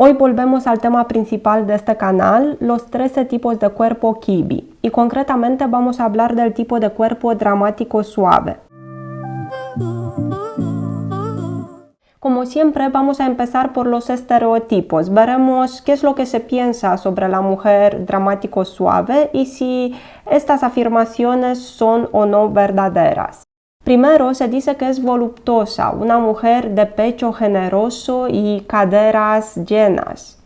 Hoy volvemos al tema principal de este canal, los 13 tipos de cuerpo Kibi, y concretamente vamos a hablar del tipo de cuerpo dramático suave. Como siempre, vamos a empezar por los estereotipos. Veremos qué es lo que se piensa sobre la mujer dramático suave y si estas afirmaciones son o no verdaderas. Primero, se dice que es voluptuosa, una mujer de pecho generoso y caderas llenas.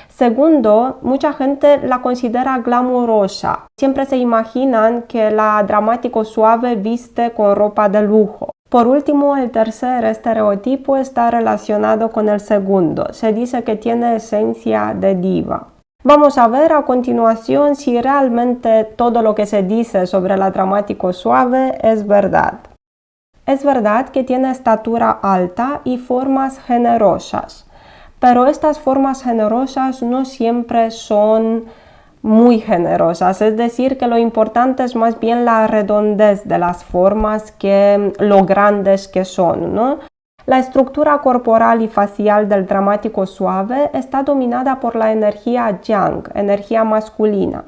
Segundo, mucha gente la considera glamurosa. Siempre se imaginan que la dramático suave viste con ropa de lujo. Por último, el tercer estereotipo está relacionado con el segundo. Se dice que tiene esencia de diva. Vamos a ver a continuación si realmente todo lo que se dice sobre la dramático suave es verdad. Es verdad que tiene estatura alta y formas generosas, pero estas formas generosas no siempre son muy generosas, es decir, que lo importante es más bien la redondez de las formas que lo grandes que son, ¿no? La estructura corporal y facial del dramático suave está dominada por la energía yang, energía masculina.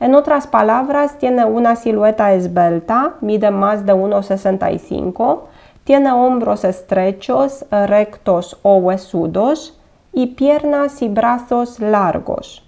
En otras palabras, tiene una silueta esbelta, mide más de 1,65, tiene hombros estrechos, rectos o huesudos y piernas y brazos largos.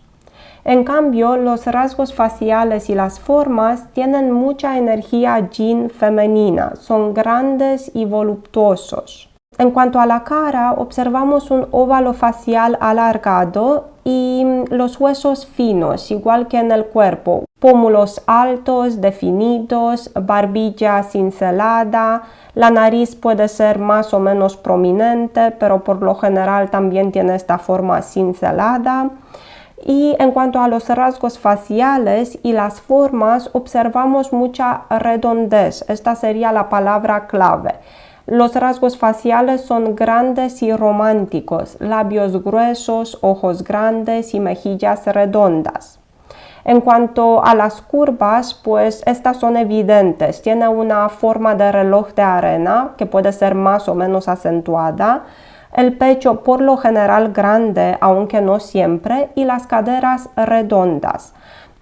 En cambio, los rasgos faciales y las formas tienen mucha energía yin femenina, son grandes y voluptuosos. En cuanto a la cara, observamos un óvalo facial alargado y los huesos finos, igual que en el cuerpo, pómulos altos, definidos, barbilla cincelada, la nariz puede ser más o menos prominente, pero por lo general también tiene esta forma cincelada. Y en cuanto a los rasgos faciales y las formas, observamos mucha redondez, esta sería la palabra clave. Los rasgos faciales son grandes y románticos, labios gruesos, ojos grandes y mejillas redondas. En cuanto a las curvas, pues estas son evidentes. Tiene una forma de reloj de arena que puede ser más o menos acentuada. El pecho por lo general grande, aunque no siempre, y las caderas redondas.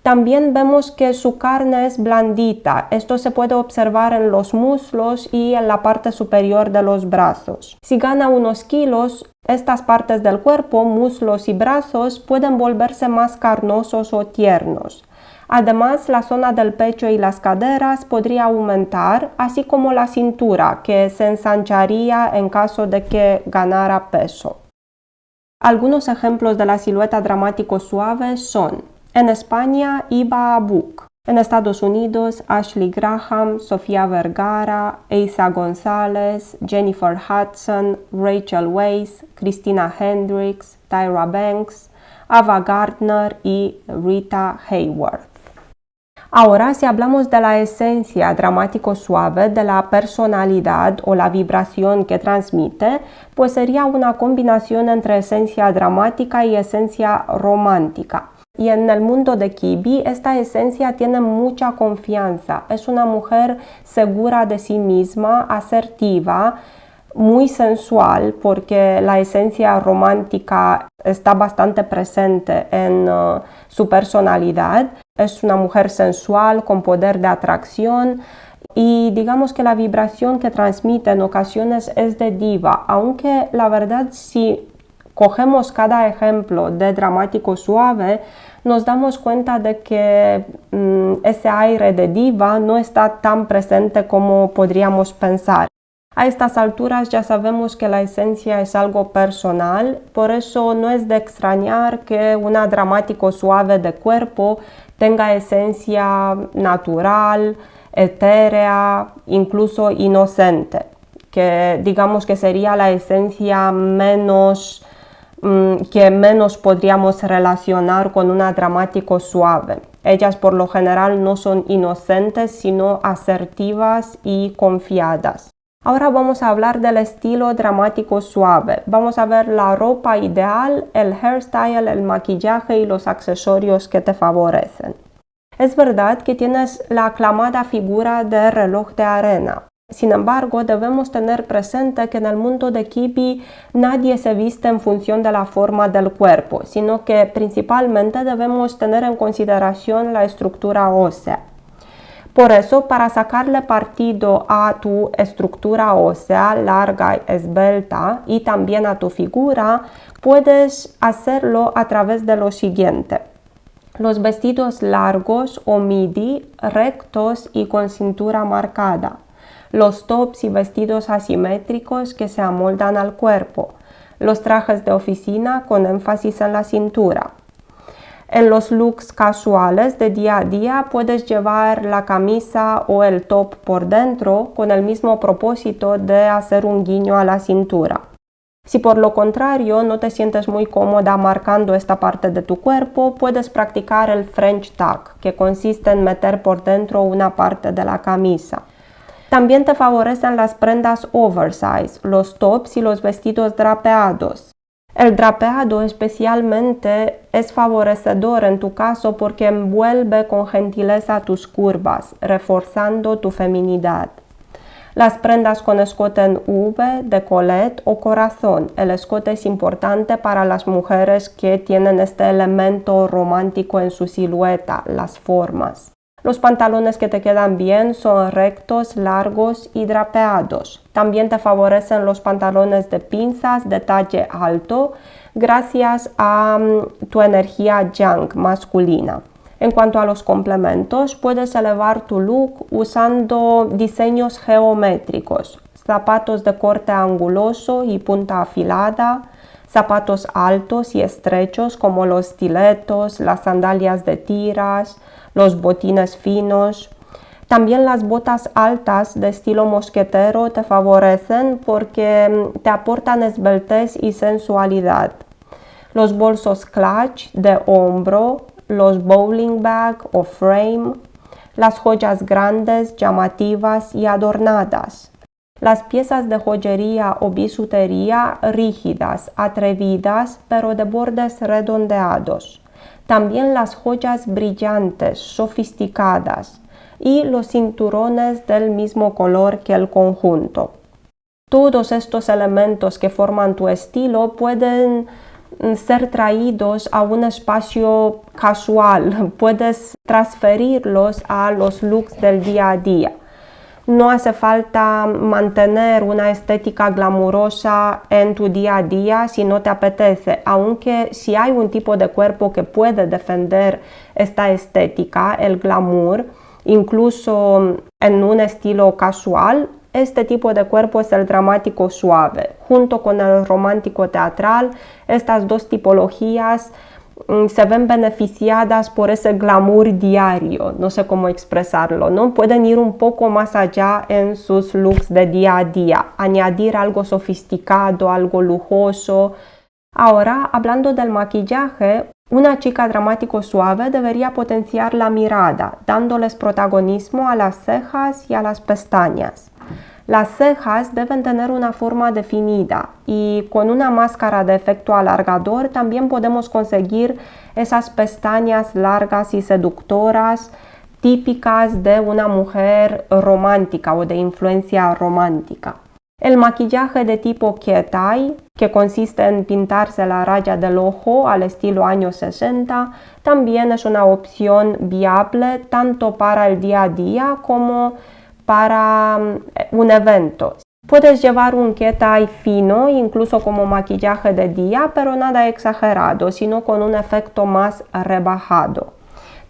También vemos que su carne es blandita. Esto se puede observar en los muslos y en la parte superior de los brazos. Si gana unos kilos, estas partes del cuerpo, muslos y brazos, pueden volverse más carnosos o tiernos. Además, la zona del pecho y las caderas podría aumentar, así como la cintura, que se ensancharía en caso de que ganara peso. Algunos ejemplos de la silueta dramático suave son: en España, Iva Buck. En Estados Unidos, Ashley Graham, Sofía Vergara, Eiza González, Jennifer Hudson, Rachel Weisz, Christina Hendricks, Tyra Banks, Ava Gardner y Rita Hayworth. Ahora, si hablamos de la esencia dramático suave, de la personalidad o la vibración que transmite, pues sería una combinación entre esencia dramática y esencia romántica. Y en el mundo de Kibi, esta esencia tiene mucha confianza. Es una mujer segura de sí misma, asertiva, muy sensual, porque la esencia romántica está bastante presente en su personalidad. Es una mujer sensual, con poder de atracción, y digamos que la vibración que transmite en ocasiones es de diva, aunque la verdad, si cogemos cada ejemplo de dramático suave, nos damos cuenta de que ese aire de diva no está tan presente como podríamos pensar. A estas alturas ya sabemos que la esencia es algo personal, por eso no es de extrañar que una dramático suave de cuerpo tenga esencia natural, etérea, incluso inocente, que digamos que sería la esencia que menos podríamos relacionar con una dramático suave. Ellas por lo general no son inocentes, sino asertivas y confiadas. Ahora vamos a hablar del estilo dramático suave. Vamos a ver la ropa ideal, el hairstyle, el maquillaje y los accesorios que te favorecen. Es verdad que tienes la aclamada figura de reloj de arena. Sin embargo, debemos tener presente que en el mundo de Qibi nadie se viste en función de la forma del cuerpo, sino que principalmente debemos tener en consideración la estructura ósea. Por eso, para sacarle partido a tu estructura ósea larga, esbelta y también a tu figura, puedes hacerlo a través de lo siguiente. Los vestidos largos o midi, rectos y con cintura marcada. Los tops y vestidos asimétricos que se amoldan al cuerpo. Los trajes de oficina con énfasis en la cintura. En los looks casuales de día a día puedes llevar la camisa o el top por dentro con el mismo propósito de hacer un guiño a la cintura. Si por lo contrario no te sientes muy cómoda marcando esta parte de tu cuerpo, puedes practicar el French tuck, que consiste en meter por dentro una parte de la camisa. También te favorecen las prendas oversize, los tops y los vestidos drapeados. El drapeado especialmente es favorecedor en tu caso porque envuelve con gentileza tus curvas, reforzando tu feminidad. Las prendas con escote en V, decollet o corazón. El escote es importante para las mujeres que tienen este elemento romántico en su silueta, las formas. Los pantalones que te quedan bien son rectos, largos y drapeados. También te favorecen los pantalones de pinzas de talle alto gracias a tu energía yang masculina. En cuanto a los complementos, puedes elevar tu look usando diseños geométricos, zapatos de corte anguloso y punta afilada, zapatos altos y estrechos como los stilettos, las sandalias de tiras, los botines finos. También las botas altas de estilo mosquetero te favorecen porque te aportan esbeltez y sensualidad. Los bolsos clutch de hombro, los bowling bag o frame, las joyas grandes, llamativas y adornadas. Las piezas de joyería o bisutería rígidas, atrevidas, pero de bordes redondeados. También las joyas brillantes, sofisticadas y los cinturones del mismo color que el conjunto. Todos estos elementos que forman tu estilo pueden ser traídos a un espacio casual, puedes transferirlos a los looks del día a día. No hace falta mantener una estética glamurosa en tu día a día si no te apetece, aunque si hay un tipo de cuerpo que puede defender esta estética, el glamour, incluso en un estilo casual, este tipo de cuerpo es el dramático suave. Junto con el romántico teatral, estas dos tipologías se ven beneficiadas por ese glamour diario, no sé cómo expresarlo, ¿no? Pueden ir un poco más allá en sus looks de día a día, añadir algo sofisticado, algo lujoso. Ahora, hablando del maquillaje, una chica dramático suave debería potenciar la mirada, dándoles protagonismo a las cejas y a las pestañas. Las cejas deben tener una forma definida y con una máscara de efecto alargador también podemos conseguir esas pestañas largas y seductoras típicas de una mujer romántica o de influencia romántica. El maquillaje de tipo Kietai, que consiste en pintarse la raya del ojo al estilo años 60, también es una opción viable tanto para el día a día como para un evento. Puedes llevar un Kietai fino, incluso como maquillaje de día, pero nada exagerado, sino con un efecto más rebajado.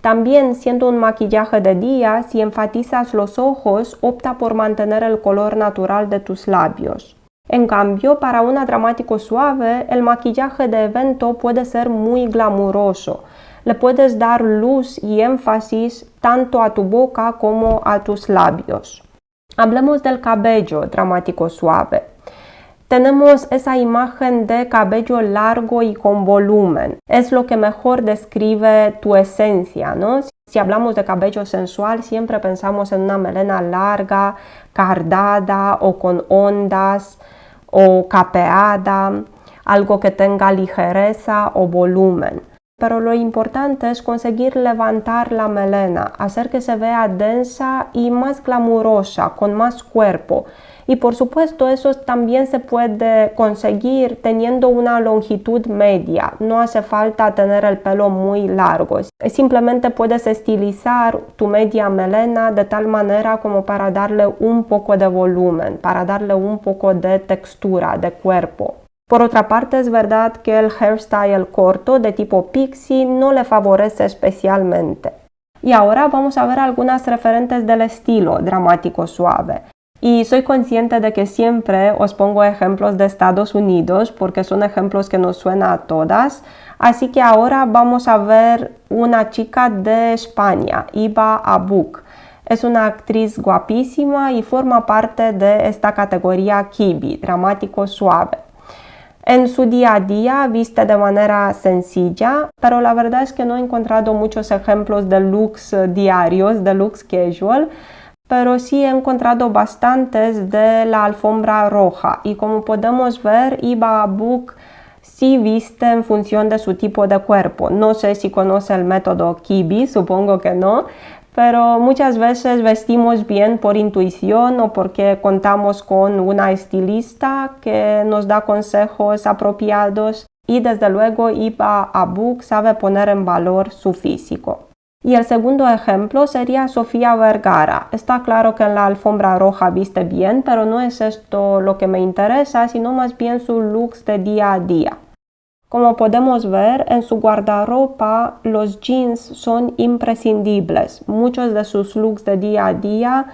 También, siendo un maquillaje de día, si enfatizas los ojos, opta por mantener el color natural de tus labios. En cambio, para una dramático suave, el maquillaje de evento puede ser muy glamuroso. Le puedes dar luz y énfasis tanto a tu boca como a tus labios. Hablemos del cabello dramático suave. Tenemos esa imagen de cabello largo y con volumen. Es lo que mejor describe tu esencia, ¿no? Si hablamos de cabello sensual, siempre pensamos en una melena larga, cardada o con ondas o capeada, algo que tenga ligereza o volumen. Pero lo importante es conseguir levantar la melena, hacer que se vea densa y más glamurosa, con más cuerpo. Y por supuesto eso también se puede conseguir teniendo una longitud media. No hace falta tener el pelo muy largo. Simplemente puedes estilizar tu media melena de tal manera como para darle un poco de volumen, para darle un poco de textura, de cuerpo. Por otra parte, es verdad que el hairstyle corto de tipo pixie no le favorece especialmente. Y ahora vamos a ver algunas referentes del estilo dramático suave. Y soy consciente de que siempre os pongo ejemplos de Estados Unidos porque son ejemplos que nos suenan a todas. Así que ahora vamos a ver una chica de España, Iva Abuk. Es una actriz guapísima y forma parte de esta categoría Kibi, dramático suave. En su día a día viste de manera sencilla, pero la verdad es que no he encontrado muchos ejemplos de looks diarios, de looks casual, pero sí he encontrado bastantes de la alfombra roja y como podemos ver, Iva Abuk sí viste en función de su tipo de cuerpo. No sé si conoce el método Kibi, supongo que no, pero muchas veces vestimos bien por intuición o porque contamos con una estilista que nos da consejos apropiados y desde luego Iva Abuk sabe poner en valor su físico. Y el segundo ejemplo sería Sofía Vergara. Está claro que en la alfombra roja viste bien, pero no es esto lo que me interesa, sino más bien sus looks de día a día. Como podemos ver, en su guardarropa los jeans son imprescindibles. Muchos de sus looks de día a día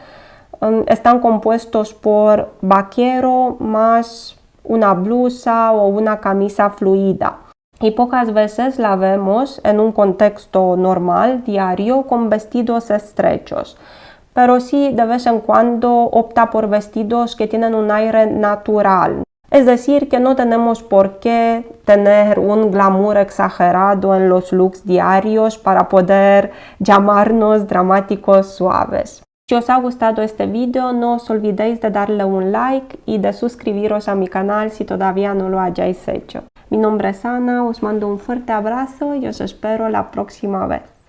están compuestos por vaquero más una blusa o una camisa fluida. Y pocas veces la vemos en un contexto normal, diario, con vestidos estrechos. Pero sí, de vez en cuando opta por vestidos que tienen un aire natural. Es decir, que no tenemos por qué tener un glamour exagerado en los looks diarios para poder llamarnos dramáticos suaves. Si os ha gustado este video, no os olvidéis de darle un like y de suscribiros a mi canal si todavía no lo hayáis hecho. Mi nombre es Ana, os mando un fuerte abrazo y os espero la próxima vez.